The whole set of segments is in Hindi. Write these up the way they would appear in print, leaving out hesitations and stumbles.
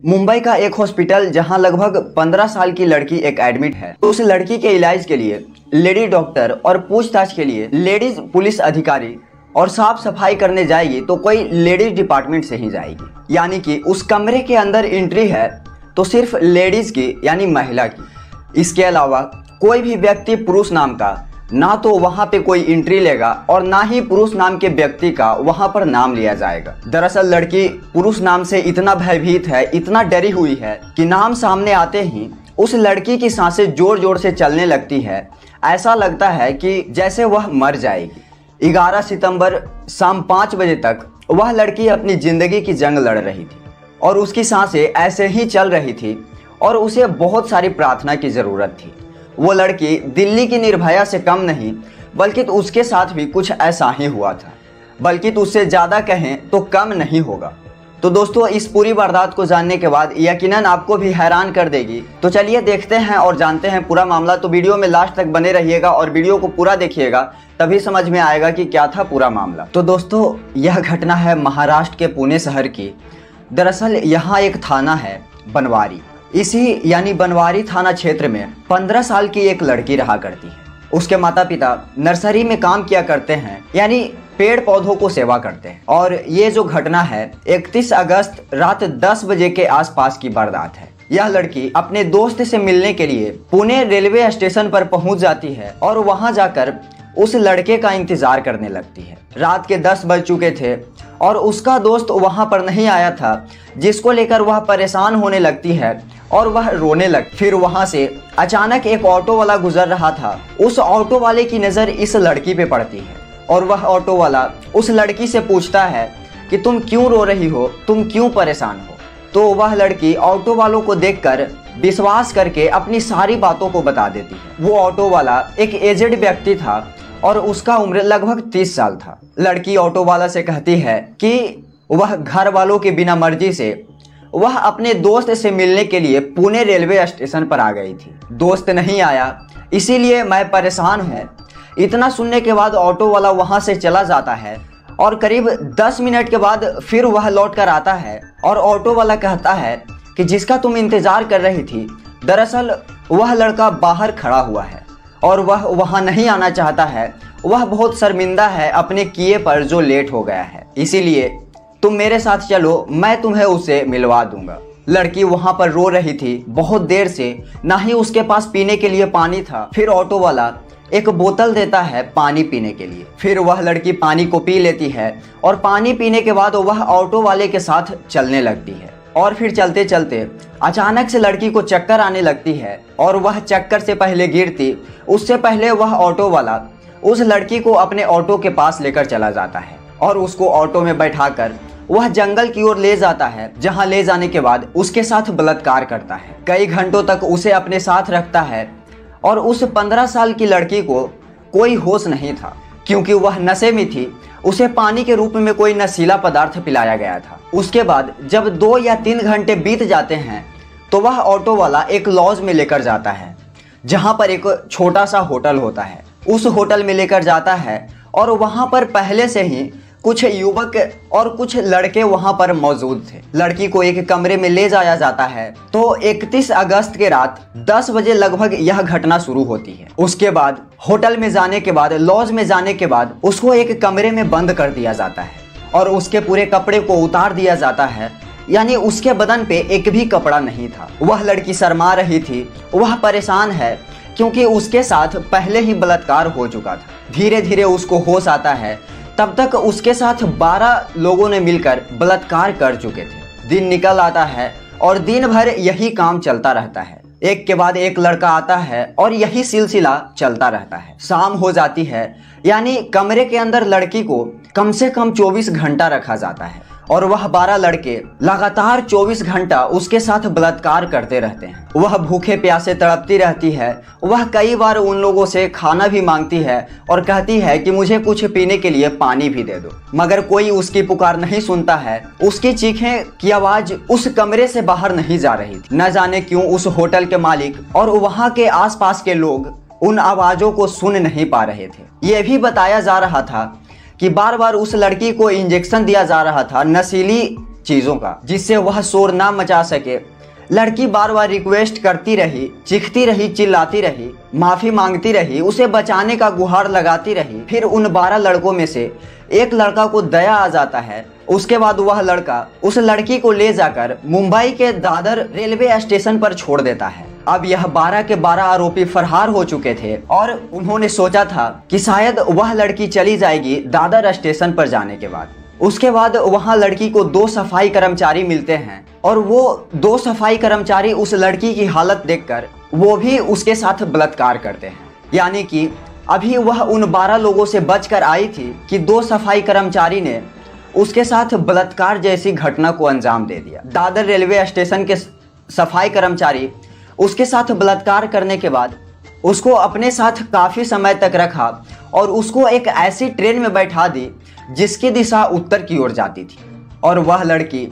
मुंबई का एक हॉस्पिटल जहां लगभग 15 साल की लड़की एक एडमिट है। तो उस लड़की के इलाज के लिए लेडी डॉक्टर और पूछताछ के लिए लेडीज पुलिस अधिकारी और साफ सफाई करने जाएगी तो कोई लेडीज डिपार्टमेंट से ही जाएगी। यानी कि उस कमरे के अंदर एंट्री है तो सिर्फ लेडीज की यानी महिला की। इसके अलावा कोई भी व्यक्ति पुरुष नाम का ना तो वहां पे कोई एंट्री लेगा और ना ही पुरुष नाम के व्यक्ति का वहां पर नाम लिया जाएगा। दरअसल लड़की पुरुष नाम से इतना भयभीत है, इतना डरी हुई है कि नाम सामने आते ही उस लड़की की सांसें जोर जोर से चलने लगती है। ऐसा लगता है कि जैसे वह मर जाएगी। 11 सितंबर शाम 5 बजे तक वह लड़की अपनी जिंदगी की जंग लड़ रही थी और उसकी सांसें ऐसे ही चल रही थी और उसे बहुत सारी प्रार्थना की जरूरत थी। वो लड़की दिल्ली की निर्भया से कम नहीं बल्कि उसके साथ भी कुछ ऐसा ही हुआ था, बल्कि उससे ज़्यादा कहें तो कम नहीं होगा। तो दोस्तों, इस पूरी वारदात को जानने के बाद यकीनन आपको भी हैरान कर देगी। तो चलिए देखते हैं और जानते हैं पूरा मामला। तो वीडियो में लास्ट तक बने रहिएगा और वीडियो को पूरा देखिएगा, तभी समझ में आएगा कि क्या था पूरा मामला। तो दोस्तों, यह घटना है महाराष्ट्र के पुणे शहर की। दरअसल यहाँ एक थाना है बनवारी। इसी यानी बनवारी थाना क्षेत्र में 15 साल की एक लड़की रहा करती है। उसके माता पिता नर्सरी में काम किया करते हैं, यानी पेड़ पौधों को सेवा करते हैं। और ये जो घटना है 31 अगस्त रात 10 बजे के आसपास की वारदात है। यह लड़की अपने दोस्त से मिलने के लिए पुणे रेलवे स्टेशन पर पहुंच जाती है और वहां जाकर उस लड़के का इंतजार करने लगती है। रात के 10 बज चुके थे और उसका दोस्त वहां पर नहीं आया था, जिसको लेकर वह परेशान होने लगती है और वह रोने लगती। फिर वहां से अचानक एक ऑटो वाला गुजर रहा था। उस ऑटो वाले की नज़र इस लड़की पे पड़ती है और वह ऑटो वाला उस लड़की से पूछता है कि तुम क्यों रो रही हो, तुम क्यों परेशान हो। तो वह लड़की ऑटो वालों को देखकर विश्वास करके अपनी सारी बातों को बता देती है। वो ऑटो वाला एक एजेड व्यक्ति था और उसका उम्र लगभग 30 साल था। लड़की ऑटो वाला से कहती है कि वह घर वालों के बिना मर्जी से वह अपने दोस्त से मिलने के लिए पुणे रेलवे स्टेशन पर आ गई थी। दोस्त नहीं आया, इसीलिए मैं परेशान हूँ। इतना सुनने के बाद ऑटो वाला वहाँ से चला जाता है और करीब 10 मिनट के बाद फिर वह लौट कर आता है और ऑटो वाला कहता है कि जिसका तुम इंतज़ार कर रही थी, दरअसल वह लड़का बाहर खड़ा हुआ है और वह वहाँ नहीं आना चाहता है। वह बहुत शर्मिंदा है अपने किए पर जो लेट हो गया है, इसीलिए तुम मेरे साथ चलो, मैं तुम्हें उससे मिलवा दूंगा। लड़की वहाँ पर रो रही थी बहुत देर से, ना ही उसके पास पीने के लिए पानी था। फिर ऑटो वाला एक बोतल देता है पानी पीने के लिए। फिर वह लड़की पानी को पी लेती है और पानी पीने के बाद वह ऑटो वाले के साथ चलने लगती है। और फिर चलते चलते अचानक से लड़की को चक्कर आने लगती है और वह चक्कर से पहले गिरती उससे पहले वह ऑटो वाला उस लड़की को अपने ऑटो के पास लेकर चला जाता है और उसको ऑटो में बैठाकर वह जंगल की ओर ले जाता है, जहां ले जाने के बाद उसके साथ बलात्कार करता है। कई घंटों तक उसे अपने साथ रखता है और उस 15 साल की लड़की को कोई होश नहीं था, क्योंकि वह नशे में थी। उसे पानी के रूप में कोई नशीला पदार्थ पिलाया गया था। उसके बाद जब 2 या 3 घंटे बीत जाते हैं तो वह ऑटो वाला एक लॉज में लेकर जाता है, जहां पर एक छोटा सा होटल होता है। उस होटल में लेकर जाता है और वहां पर पहले से ही कुछ युवक और कुछ लड़के वहां पर मौजूद थे। लड़की को एक कमरे में ले जाया जाता है। तो 31 अगस्त के रात 10 बजे लगभग यह घटना शुरू होती है। उसके बाद होटल में जाने के बाद, लॉज में जाने के बाद उसको एक कमरे में बंद कर दिया जाता है और उसके पूरे कपड़े को उतार दिया जाता है, यानी उसके बदन पे एक भी कपड़ा नहीं था। वह लड़की शर्मा रही थी, वह परेशान है क्योंकि उसके साथ पहले ही बलात्कार हो चुका था। धीरे धीरे उसको होश आता है। तब तक उसके साथ 12 लोगों ने मिलकर बलात्कार कर चुके थे। दिन निकल आता है और दिन भर यही काम चलता रहता है। एक के बाद एक लड़का आता है और यही सिलसिला चलता रहता है। शाम हो जाती है, यानी कमरे के अंदर लड़की को कम से कम 24 घंटा रखा जाता है और वह 12 लड़के लगातार 24 घंटा उसके साथ बलात्कार करते रहते हैं। वह भूखे प्यासे तड़पती रहती है। वह कई बार उन लोगों से खाना भी मांगती है और कहती है कि मुझे कुछ पीने के लिए पानी भी दे दो, मगर कोई उसकी पुकार नहीं सुनता है। उसकी चीखें की आवाज उस कमरे से बाहर नहीं जा रही थी। न जाने क्यों उस होटल के मालिक और वहाँ के आसपास के लोग उन आवाजों को सुन नहीं पा रहे थे। यह भी बताया जा रहा था कि बार बार उस लड़की को इंजेक्शन दिया जा रहा था, नशीली चीजों का, जिससे वह शोर ना मचा सके। लड़की बार बार रिक्वेस्ट करती रही, चीखती रही, चिल्लाती रही, माफी मांगती रही, उसे बचाने का गुहार लगाती रही। फिर उन 12 लड़कों में से एक लड़का को दया आ जाता है। उसके बाद वह लड़का उस लड़की को ले जाकर मुंबई के दादर रेलवे स्टेशन पर छोड़ देता है। अब यह 12 के 12 आरोपी फरार हो चुके थे और उन्होंने सोचा था कि शायद वह लड़की चली जाएगी दादर स्टेशन पर जाने के बाद। उसके बाद वहां लड़की को 2 सफाई कर्मचारी मिलते हैं और वो 2 सफाई कर्मचारी उस लड़की की हालत देखकर वो भी उसके साथ बलात्कार करते हैं। यानी कि अभी वह उन 12 लोगों से बचकर आई थी कि 2 सफाई कर्मचारी ने उसके साथ बलात्कार जैसी घटना को अंजाम दे दिया। दादर रेलवे स्टेशन के सफाई कर्मचारी उसके साथ बलात्कार करने के बाद उसको अपने साथ काफ़ी समय तक रखा और उसको एक ऐसी ट्रेन में बैठा दी जिसकी दिशा उत्तर की ओर जाती थी। और वह लड़की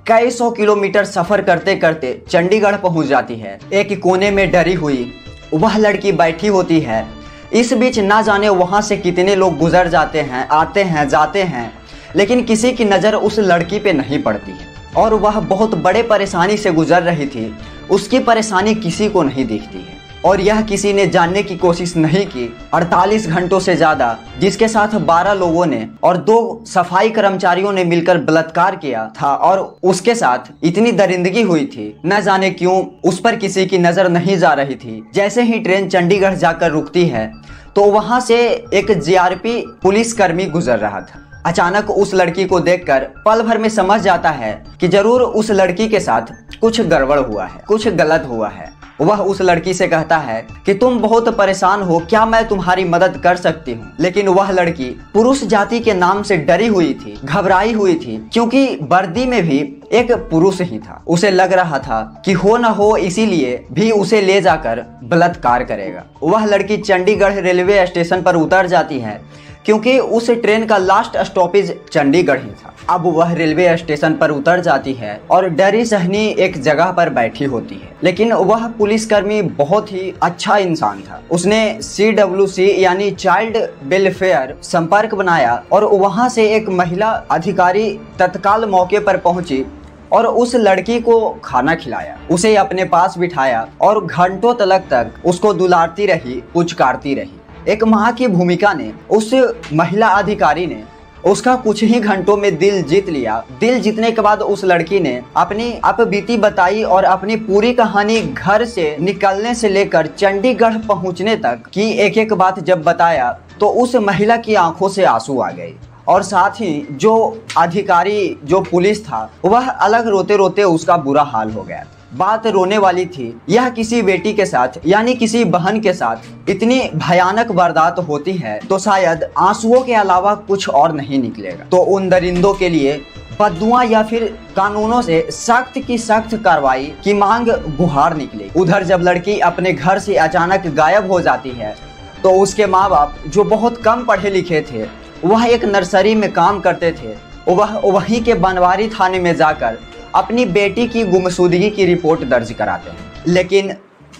कई 100 किलोमीटर सफ़र करते करते चंडीगढ़ पहुंच जाती है। एक कोने में डरी हुई वह लड़की बैठी होती है। इस बीच ना जाने वहाँ से कितने लोग गुजर जाते हैं, आते हैं, जाते हैं, लेकिन किसी की नज़र उस लड़की पे नहीं पड़ती है और वह बहुत बड़े परेशानी से गुजर रही थी। उसकी परेशानी किसी को नहीं दिखती है और यह किसी ने जानने की कोशिश नहीं की। 48 घंटों से ज़्यादा जिसके साथ 12 लोगों ने और 2 सफाई कर्मचारियों ने मिलकर बलात्कार किया था और उसके साथ इतनी दरिंदगी हुई थी, न जाने क्यों उस पर किसी की नज़र नहीं जा रही थी। जैसे ही ट्रेन चंडीगढ़ जाकर रुकती है तो वहाँ से एक जीआरपी पुलिसकर्मी गुजर रहा था। अचानक उस लड़की को देखकर पल भर में समझ जाता है कि जरूर उस लड़की के साथ कुछ गड़बड़ हुआ है, कुछ गलत हुआ है। वह उस लड़की से कहता है कि तुम बहुत परेशान हो, क्या मैं तुम्हारी मदद कर सकती हूँ। लेकिन वह लड़की पुरुष जाति के नाम से डरी हुई थी, घबराई हुई थी, क्योंकि वर्दी में भी एक पुरुष ही था। उसे लग रहा था कि हो न हो इसीलिए भी उसे ले जाकर बलात्कार करेगा। वह लड़की चंडीगढ़ रेलवे स्टेशन पर उतर जाती है क्योंकि उस ट्रेन का लास्ट स्टॉपेज चंडीगढ़ ही था। अब वह रेलवे स्टेशन पर उतर जाती है और डरी सहनी एक जगह पर बैठी होती है। लेकिन वह पुलिसकर्मी बहुत ही अच्छा इंसान था। उसने CWC यानी चाइल्ड वेलफेयर संपर्क बनाया और वहां से एक महिला अधिकारी तत्काल मौके पर पहुंची और उस लड़की को खाना खिलाया, उसे अपने पास बिठाया और घंटों तक उसको दुलारती रही, पुचकारती रही। एक माँ की भूमिका ने उस महिला अधिकारी ने उसका कुछ ही घंटों में दिल जीत लिया। दिल जीतने के बाद उस लड़की ने अपनी अपबीती बताई और अपनी पूरी कहानी घर से निकलने से लेकर चंडीगढ़ पहुंचने तक की एक एक बात जब बताया तो उस महिला की आंखों से आंसू आ गए और साथ ही जो अधिकारी, जो पुलिस था, वह अलग रोते रोते उसका बुरा हाल हो गया। बात रोने वाली थी। यह किसी बेटी के साथ यानी किसी बहन के साथ इतनी भयानक वारदात होती है तो शायद आंसुओं के अलावा कुछ और नहीं निकलेगा। तो उन दरिंदों के लिए बद्दुआ या फिर कानूनों से सख्त की सख्त कार्रवाई की मांग गुहार निकली। उधर जब लड़की अपने घर से अचानक गायब हो जाती है तो उसके माँ बाप, जो बहुत कम पढ़े लिखे थे, वह एक नर्सरी में काम करते थे, वह वहीं के बनवारी थाने में जाकर अपनी बेटी की गुमशुदगी की रिपोर्ट दर्ज कराते हैं। लेकिन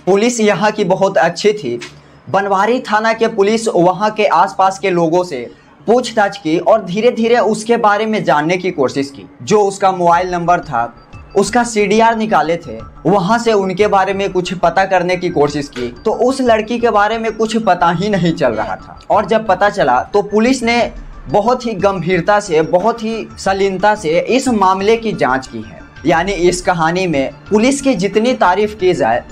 पुलिस यहाँ की बहुत अच्छी थी। बनवारी थाना के पुलिस वहाँ के आसपास के लोगों से पूछताछ की और धीरे धीरे उसके बारे में जानने की कोशिश की। जो उसका मोबाइल नंबर था, उसका CDR निकाले थे, वहाँ से उनके बारे में कुछ पता करने की कोशिश की तो उस लड़की के बारे में कुछ पता ही नहीं चल रहा था। और जब पता चला तो पुलिस ने बहुत ही गंभीरता से, बहुत ही शालीनता से इस मामले की जांच की है। यानी इस कहानी में पुलिस की जितनी तारीफ की जाए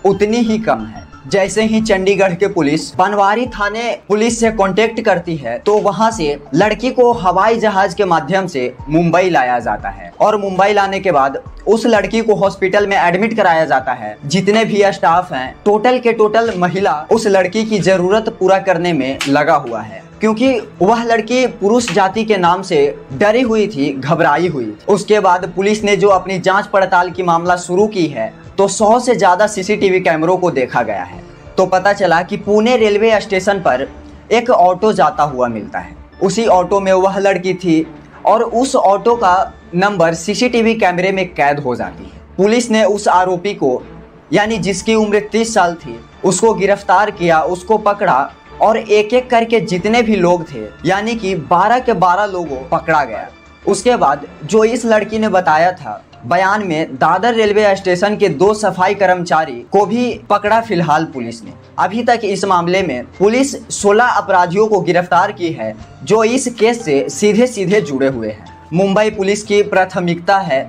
उतनी ही कम है। जैसे ही चंडीगढ़ के पुलिस बनवारी थाने पुलिस से कांटेक्ट करती है तो वहां से लड़की को हवाई जहाज के माध्यम से मुंबई लाया जाता है और मुंबई लाने के बाद उस लड़की को हॉस्पिटल में एडमिट कराया जाता है। जितने भी स्टाफ हैं, टोटल के टोटल महिला उस लड़की की जरूरत पूरा करने में लगा हुआ है, क्योंकि वह लड़की पुरुष जाति के नाम से डरी हुई थी, घबराई हुई। उसके बाद पुलिस ने जो अपनी जांच पड़ताल की मामला शुरू की है तो 100 से ज़्यादा CCTV कैमरों को देखा गया है। तो पता चला कि पुणे रेलवे स्टेशन पर एक ऑटो जाता हुआ मिलता है। उसी ऑटो में वह लड़की थी और उस ऑटो का नंबर CCTV कैमरे में कैद हो जाती है। पुलिस ने उस आरोपी को, यानी जिसकी उम्र 30 साल थी, उसको गिरफ्तार किया, उसको पकड़ा और एक एक करके जितने भी लोग थे, यानी कि 12 के 12 लोगों को पकड़ा गया। उसके बाद जो इस लड़की ने बताया था बयान में, दादर रेलवे स्टेशन के 2 सफाई कर्मचारी को भी पकड़ा फिलहाल पुलिस ने। अभी तक इस मामले में पुलिस 16 अपराधियों को गिरफ्तार की है जो इस केस से सीधे सीधे जुड़े हुए हैं। मुंबई पुलिस की प्राथमिकता है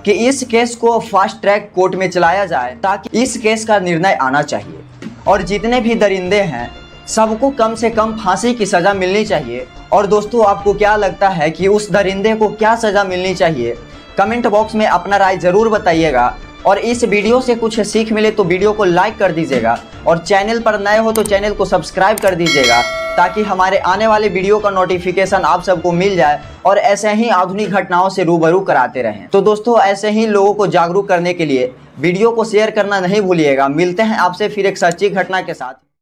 कि इस केस को फास्ट ट्रैक कोर्ट में चलाया जाए ताकि इस केस का निर्णय आना चाहिए और जितने भी दरिंदे हैं सबको कम से कम फांसी की सज़ा मिलनी चाहिए। और दोस्तों, आपको क्या लगता है कि उस दरिंदे को क्या सज़ा मिलनी चाहिए? कमेंट बॉक्स में अपना राय ज़रूर बताइएगा। और इस वीडियो से कुछ सीख मिले तो वीडियो को लाइक कर दीजिएगा और चैनल पर नए हो तो चैनल को सब्सक्राइब कर दीजिएगा ताकि हमारे आने वाले वीडियो का नोटिफिकेशन आप सबको मिल जाए और ऐसे ही आधुनिक घटनाओं से रूबरू कराते रहें। तो दोस्तों, ऐसे ही लोगों को जागरूक करने के लिए वीडियो को शेयर करना नहीं भूलिएगा। मिलते हैं आपसे फिर एक सच्ची घटना के साथ।